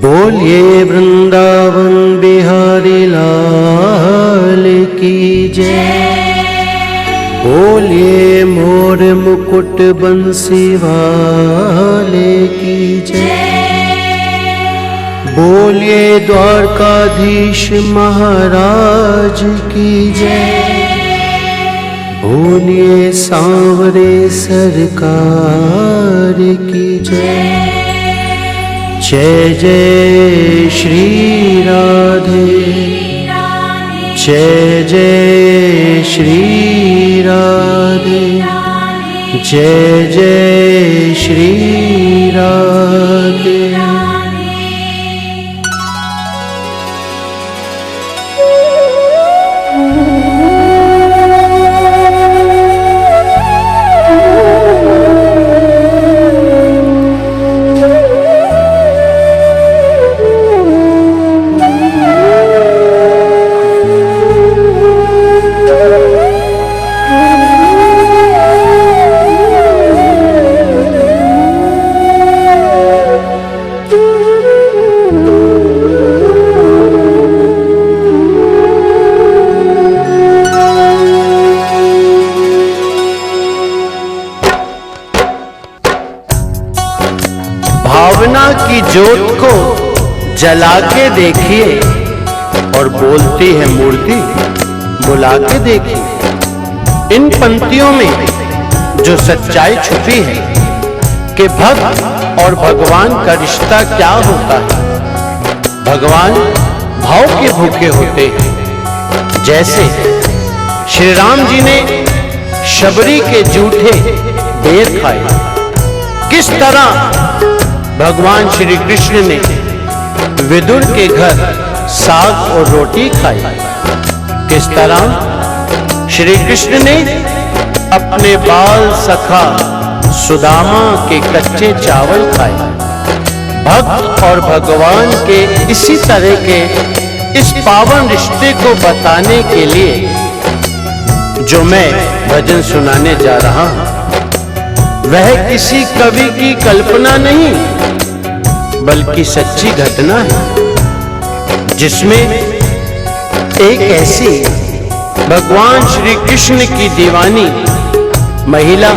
बोलिए वृंदावन बिहारी लाल की जय। बोलिए मोर मुकुट बंसी वाले की जय। बोलिए द्वारकाधीश महाराज की जय। बोलिए सांवरे सरकार की जय। जय जय श्री राधे, जय जय श्री राधे, जय जय श्री राधे। भावना की ज्योत को जला के देखिए और बोलती है मूर्ति बुला के देखिए। इन पंक्तियों में जो सच्चाई छुपी है कि भक्त और भगवान का रिश्ता क्या होता है। भगवान भाव के भूखे होते हैं। जैसे श्री राम जी ने शबरी के जूठे बेर खाए, किस तरह भगवान श्री कृष्ण ने विदुर के घर साग और रोटी खाई, किस तरह श्री कृष्ण ने अपने बाल सखा सुदामा के कच्चे चावल खाए। भक्त और भगवान के इसी तरह के इस पावन रिश्ते को बताने के लिए जो मैं भजन सुनाने जा रहा हूं, वह किसी कवि की कल्पना नहीं बल्कि सच्ची घटना है, जिसमें एक ऐसी भगवान श्री कृष्ण की दीवानी महिला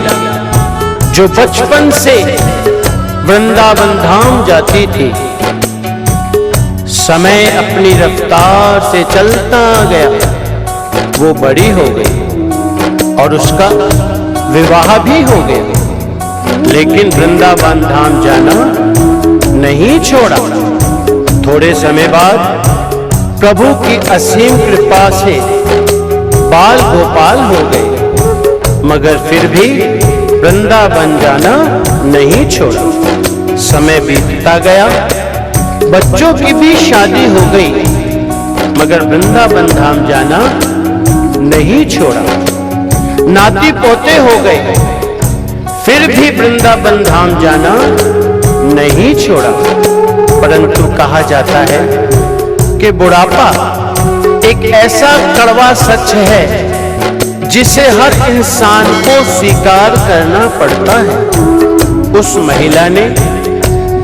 जो बचपन से वृंदावन धाम जाती थी, समय अपनी रफ्तार से चलता गया, वो बड़ी हो गई और उसका विवाह भी हो गया, लेकिन वृंदावन धाम जाना नहीं छोड़ा। थोड़े समय बाद प्रभु की असीम कृपा से बाल गोपाल हो गए, मगर फिर भी वृंदावन जाना नहीं छोड़ा। समय बीतता गया, बच्चों की भी शादी हो गई, मगर वृंदावन धाम जाना नहीं छोड़ा। नाती पोते हो गए, फिर भी वृंदावन धाम जाना नहीं छोड़ा। परंतु कहा जाता है कि बुढ़ापा एक ऐसा कड़वा सच है जिसे हर इंसान को स्वीकार करना पड़ता है। उस महिला ने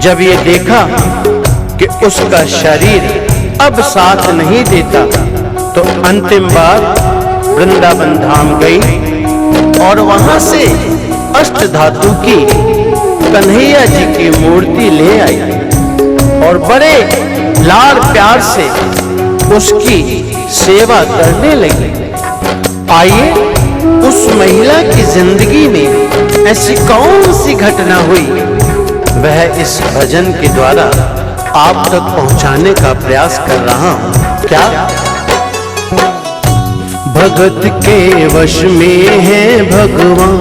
जब ये देखा कि उसका शरीर अब साथ नहीं देता, तो अंतिम बार वृंदावन धाम गई और वहां से अष्ट धातु की कन्हैया जी की मूर्ति ले आई और बड़े लाड़ प्यार से उसकी सेवा करने लगी। आइए उस महिला की जिंदगी में ऐसी कौन सी घटना हुई, वह इस भजन के द्वारा आप तक पहुंचाने का प्रयास कर रहा हूं। क्या भगत के वश में है भगवान,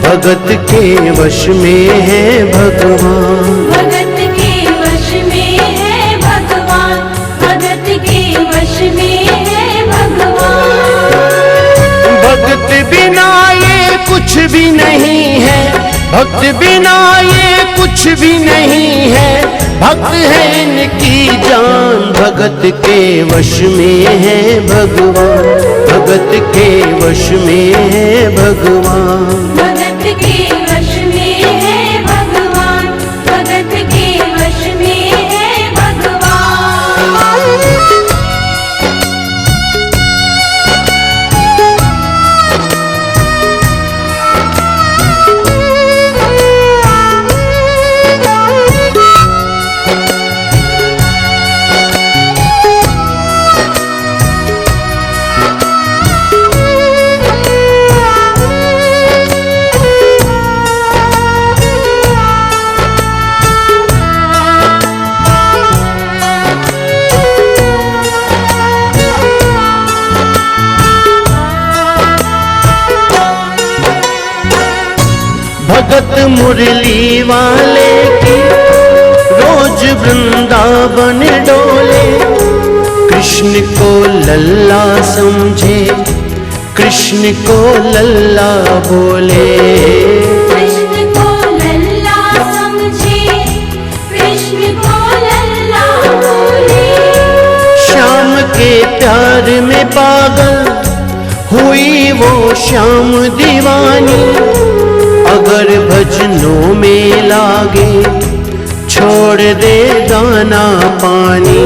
भगत के वश में है भगवान, भगत के वश में है भगवान, भगत के वश में है भगवान। भगत बिना ये कुछ भी नहीं है, भक्त बिना ये कुछ भी नहीं है, भक्त है इनकी जान। भगत के वश में है भगवान, भगत के वश में है भगवान, भगत के वश में है भगवान, भगत के वश में है भगवान। मुरली वाले की रोज वृंदावन डोले। कृष्ण को लल्ला समझे, कृष्ण को लल्ला बोले। कृष्ण को लल्ला समझे, कृष्ण को लल्ला बोले। श्याम के प्यार में पागल हुई वो श्याम दीवानी। अगर भजनों में लागे छोड़ दे दाना पानी।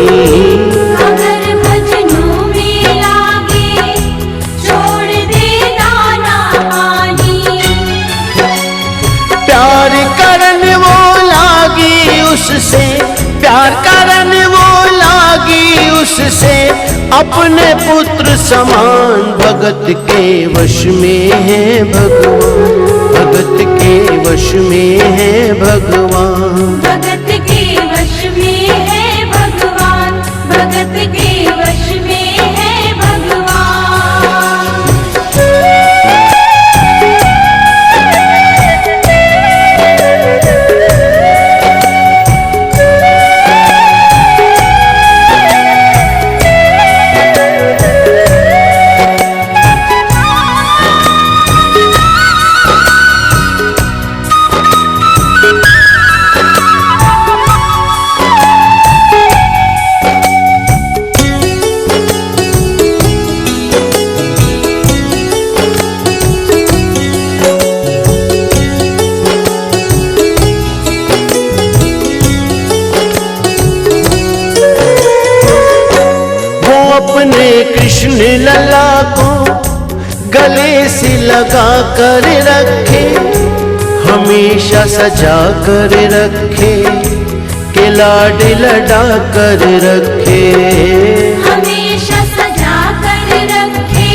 अगर भजनों में लागे छोड़ दे दाना पानी। प्यार करन वो लागी उससे, प्यार करन वो लागी उससे। अपने पुत्र समान भगत के वश में है भगवान, भगत के वश में है भगवान। भगत के वश में है भगवान, भगत के वश में है भगवान। अपने कृष्ण लला को गले से लगा कर रखे, हमेशा सजा कर रखे, के लाड लड़ा कर रखे। हमेशा सजा कर रखे,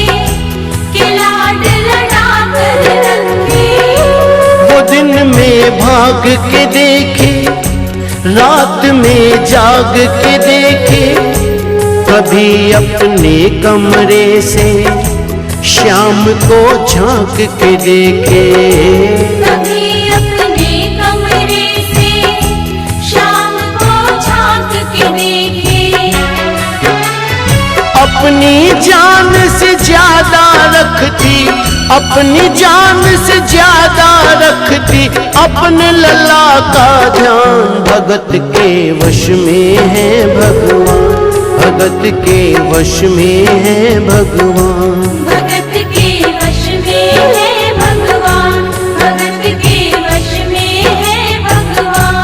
के लाड लड़ा कर रखे। वो दिन में भाग के देखे, रात में जाग के देखे। कभी अपने कमरे से श्याम को झांक के देखे। कभी अपने कमरे से शाम को झांक के देखे। अपनी जान से ज्यादा रखती, अपनी जान से ज्यादा रखती अपने लला का ध्यान। भगत के वश में है भगवान, भगत के वश में है भगवान। भगत के वश में है भगवान, भगत के वश में है भगवान।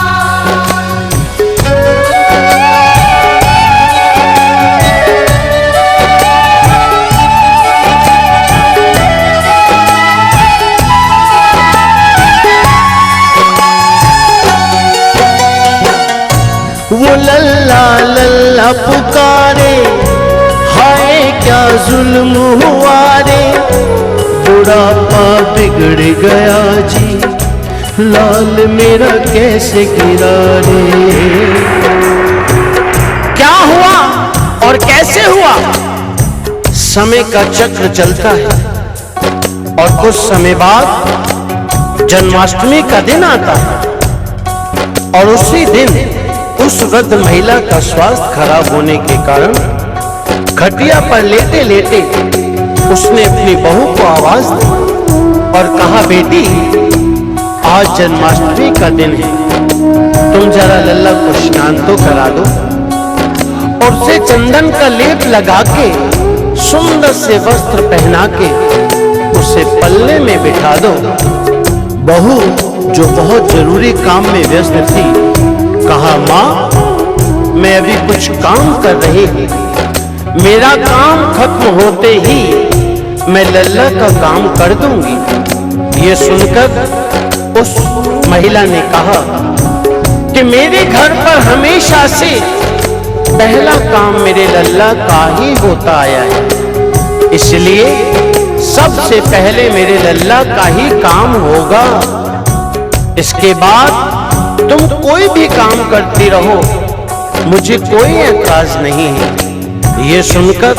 वो लल्ला लल्ला पुकारे, हाय क्या जुल्म हुआ रे। बुढ़ापा बिगड़ गया जी, लाल मेरा कैसे गिरा रे। क्या हुआ और कैसे हुआ? समय का चक्र चलता है और कुछ समय बाद जन्माष्टमी का दिन आता है और उसी दिन उस वृद्ध महिला का स्वास्थ्य खराब होने के कारण खटिया पर लेटे लेटे उसने अपनी बहू को आवाज दी और कहा, बेटी आज जन्माष्टमी का दिन है, तुम जरा लल्ला को स्नान तो करा दो और उसे चंदन का लेप लगा के सुंदर से वस्त्र पहना के उसे पल्ले में बिठा दो। बहू जो बहुत जरूरी काम में व्यस्त थी कहा, माँ मैं अभी कुछ काम कर रही हूँ, मेरा काम खत्म होते ही मैं लल्ला का काम कर दूंगी। ये सुनकर उस महिला ने कहा कि मेरे घर पर हमेशा से पहला काम मेरे लल्ला का ही होता आया है, इसलिए सबसे पहले मेरे लल्ला का ही काम होगा। इसके बाद तुम कोई भी काम करती रहो, मुझे कोई एतराज नहीं है। ये सुनकर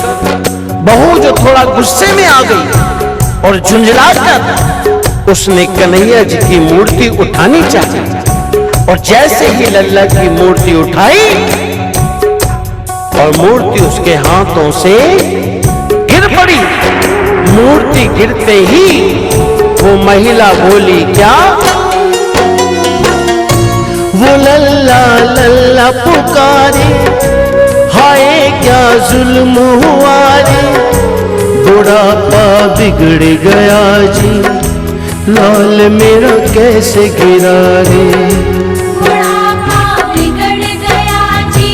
बहू जो थोड़ा गुस्से में आ गई और झुंझला कर उसने कन्हैया जी की मूर्ति उठानी चाहिए, और जैसे ही लल्ला की मूर्ति उठाई और मूर्ति उसके हाथों से गिर पड़ी। मूर्ति गिरते ही वो महिला बोली, क्या? वो लल्ला लल्ला पुकारे, हाय क्या जुल्म हुआ रे, बुढ़ापा बिगड़ गया जी, लाल मेरा कैसे गिरा रे। बुढ़ापा बिगड़ गया जी,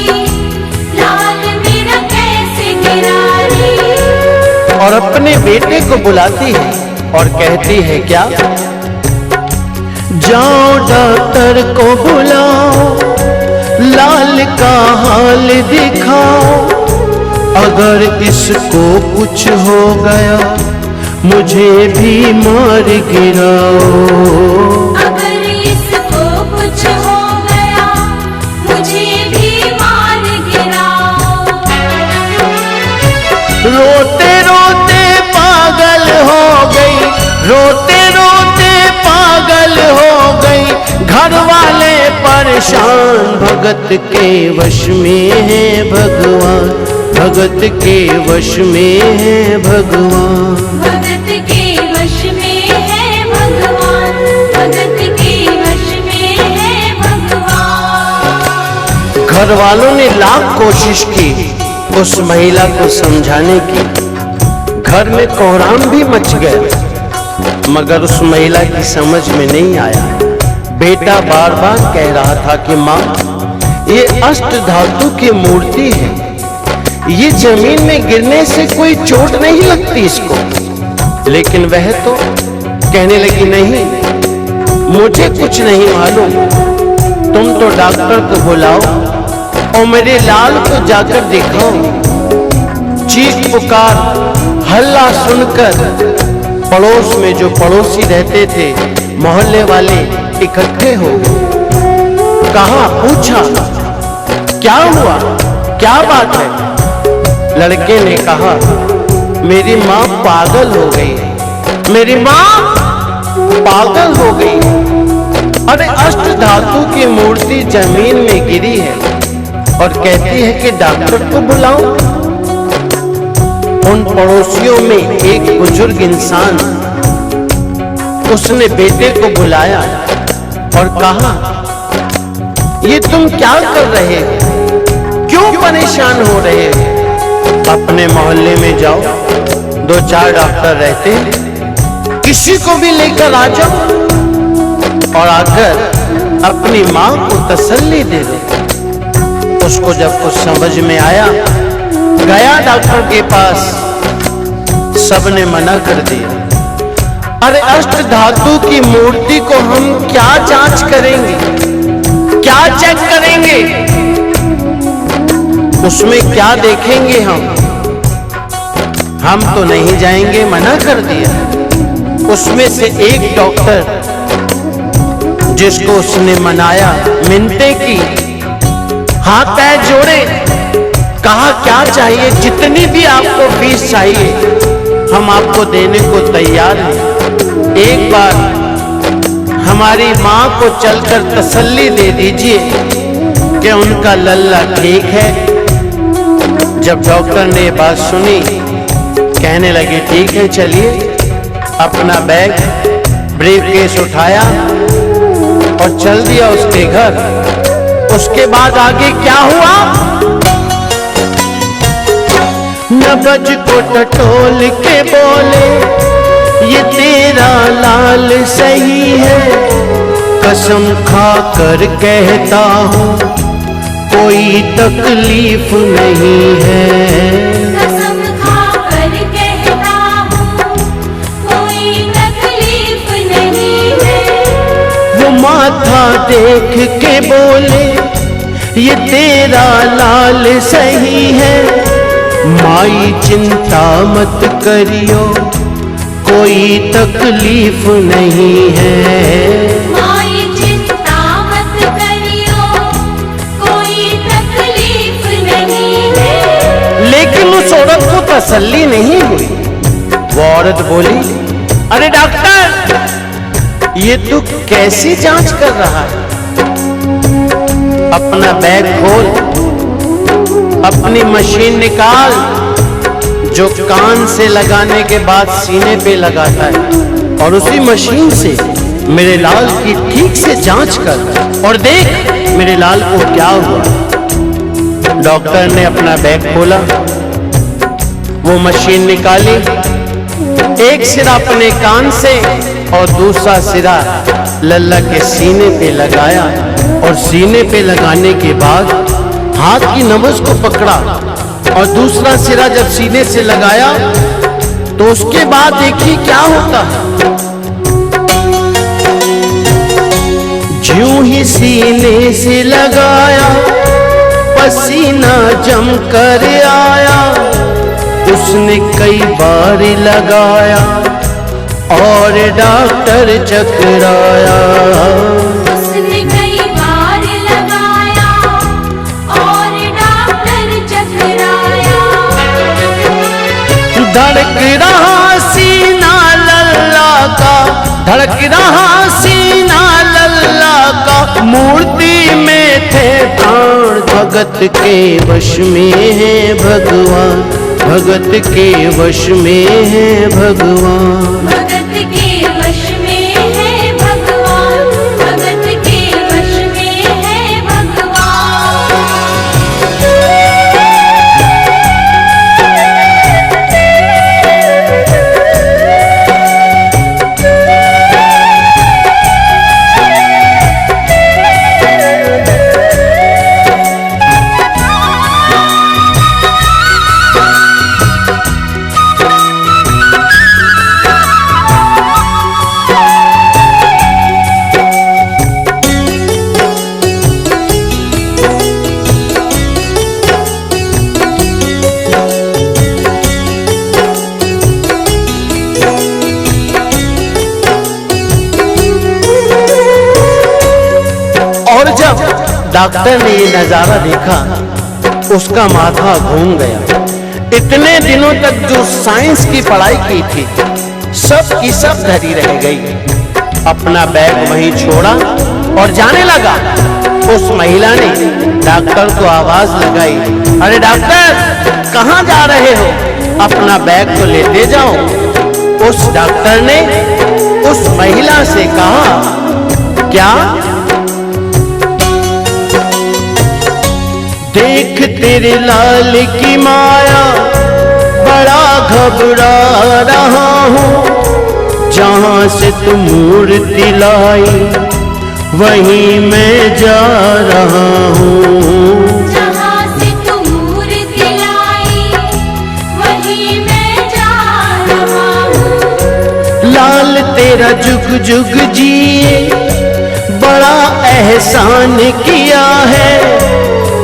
लाल मेरा कैसे गिरा रे। और अपने बेटे को बुलाती है और कहती है, क्या? जाओ डॉक्टर को बुलाओ, लाल का हाल दिखाओ, अगर इसको कुछ हो गया मुझे भी मार गिराओ। अगर इसको कुछ हो गया मुझे भी मार गिराओ। रोते रोते पागल हो गई, रोते रोते पागल हो गई, घर वाले परेशान, भगत के वश में है भगवान, भगत के वश में है भगवान। भगत के वश में है भगवान, भगत के वश में है भगवान। घर वालों ने लाख कोशिश की उस महिला को समझाने की, घर में कोहराम भी मच गया, मगर उस महिला की समझ में नहीं आया। बेटा बार बार कह रहा था कि माँ, ये अष्ट धातु की मूर्ति है, ये जमीन में गिरने से कोई चोट नहीं लगती इसको। लेकिन वह तो कहने लगी, नहीं, मुझे कुछ नहीं मालूम, तुम तो डॉक्टर को बुलाओ और मेरे लाल को जाकर दिखाओ। चीख पुकार हल्ला सुनकर पड़ोस में जो पड़ोसी रहते थे, मोहल्ले वाले इकट्ठे हो गए। कहा, पूछा, क्या हुआ, क्या बात है? लड़के ने कहा, मेरी माँ पागल हो गई, मेरी माँ पागल हो गई। अरे अष्ट धातु की मूर्ति जमीन में गिरी है और कहती है कि डॉक्टर को बुलाओ। उन पड़ोसियों में एक बुजुर्ग इंसान, उसने बेटे को बुलाया और कहा, ये तुम क्या कर रहे हो, क्यों परेशान हो रहे हो? अपने मोहल्ले में जाओ, 2-4 डॉक्टर रहते हैं, किसी को भी लेकर आ जाओ और आकर अपनी माँ को तसल्ली दे दो। उसको जब कुछ समझ में आया, गया डॉक्टर के पास, सबने मना कर दिया। अरे अष्ट धातु की मूर्ति को हम क्या जांच करेंगे, क्या चेक करेंगे, उसमें क्या देखेंगे? हम तो नहीं जाएंगे, मना कर दिया। उसमें से एक डॉक्टर जिसको उसने मनाया, मिन्नतें की, हाथ पैर जोड़े, कहा क्या चाहिए, जितनी भी आपको फीस चाहिए हम आपको देने को तैयार हैं। एक बार हमारी माँ को चलकर तसल्ली दे दीजिए कि उनका लल्ला ठीक है। जब डॉक्टर ने बात सुनी, कहने लगे, ठीक है, चलिए। अपना बैग ब्रीफकेस उठाया और चल दिया उसके घर। उसके बाद आगे क्या हुआ? नबज को टटोल के बोले, ये तेरा लाल सही है, कसम खा कर कहता हूँ कोई तकलीफ नहीं है। कसम खा कर कहता हूँ कोई तकलीफ नहीं है। वो माथा देख के बोले, ये तेरा लाल सही है, माई चिंता मत करियो कोई तकलीफ नहीं है। माई चिंता मत करियो कोई तकलीफ नहीं है। लेकिन उस औरत को तसल्ली नहीं हुई। वो औरत बोली, अरे डॉक्टर, ये तू कैसी जांच कर रहा है? अपना बैग खोल, अपनी मशीन निकाल जो कान से लगाने के बाद सीने पे लगाता है, और उसी मशीन से मेरे लाल की ठीक से जांच कर और देख मेरे लाल को क्या हुआ। डॉक्टर ने अपना बैग खोला, वो मशीन निकाली, एक सिरा अपने कान से और दूसरा सिरा लल्ला के सीने पे लगाया, और सीने पे लगाने के बाद हाथ की नब्ज को पकड़ा और दूसरा सिरा जब सीने से लगाया तो उसके बाद देखिए क्या होता है। ज्यों ही सीने से लगाया पसीना जम कर आया, उसने कई बार लगाया और डॉक्टर चकराया। उसने कई बार लगाया और डॉक्टर चकराया। धड़क रहा सीना लल्ला का, धड़क रहा सीना लल्ला का, मूर्ति में थे प्राण भगत के वश में है भगवान, भगत के वश में है भगवान। भगत के वश में है भगवान, भगत के वश में है भगवान। और जब डॉक्टर ने ये नजारा देखा उसका माथा घूम गया। इतने दिनों तक जो साइंस की पढ़ाई की थी सब की सब धरी रह गई। अपना बैग वहीं छोड़ा और जाने लगा। उस महिला ने डॉक्टर को आवाज लगाई, अरे डॉक्टर कहाँ जा रहे हो? अपना बैग तो लेते जाओ। उस डॉक्टर ने उस महिला से कहा, क्या? देख तेरे लाल की माया, बड़ा घबरा रहा हूँ। जहाँ से तू मूर्ति लाई वहीं मैं जा रहा हूँ। जहाँ से तू मूर्ति लाई वहीं मैं जा रहा हूँ। लाल तेरा जुग जुग जिए, बड़ा एहसान किया है।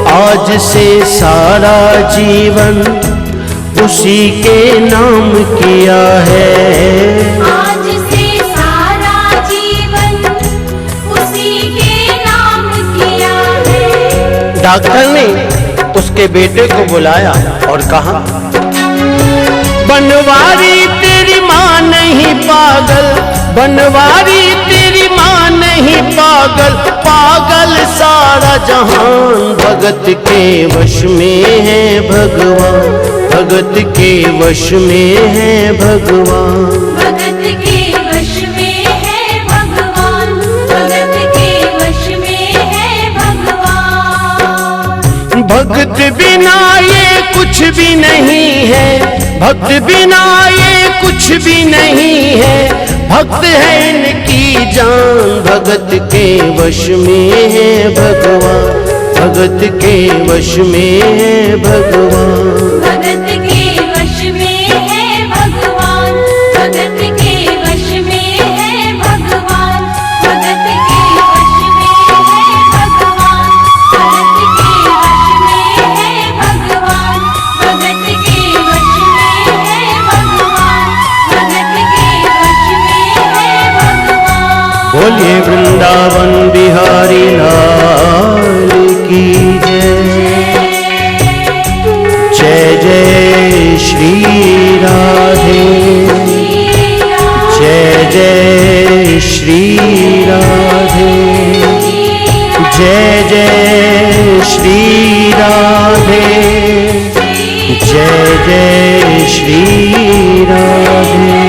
आज से सारा जीवन उसी के नाम किया है। आज से सारा जीवन उसी के नाम किया है। डॉक्टर ने उसके बेटे को बुलाया और कहा, बनवारी तेरी माँ नहीं पागल, बनवारी तेरी माँ नहीं पागल, पागल सारा जहान। भगत के वश में है भगवान, भगत के वश में है भगवान। भगत के वश में है भगवान, भगत के वश में है भगवान। भक्त बिना ये कुछ भी नहीं है, भक्त बिना ये कुछ भी नहीं है। भक्त है इनकी जान, भगत के वश में है भगवान, भगत के वश में है भगवान। भगत के वश में है भगवान, भगत के वश में है भगवान। भगत के वश में है भगवान, भगत के वश में है भगवान। भगत के वश में है भगवान, भगत के वश में है भगवान। बोलिए वृंदावन बिहारी लाल की जय, जय जय श्री राधे, जय जय श्री जय श्री राधे, जय जय श्री राधे।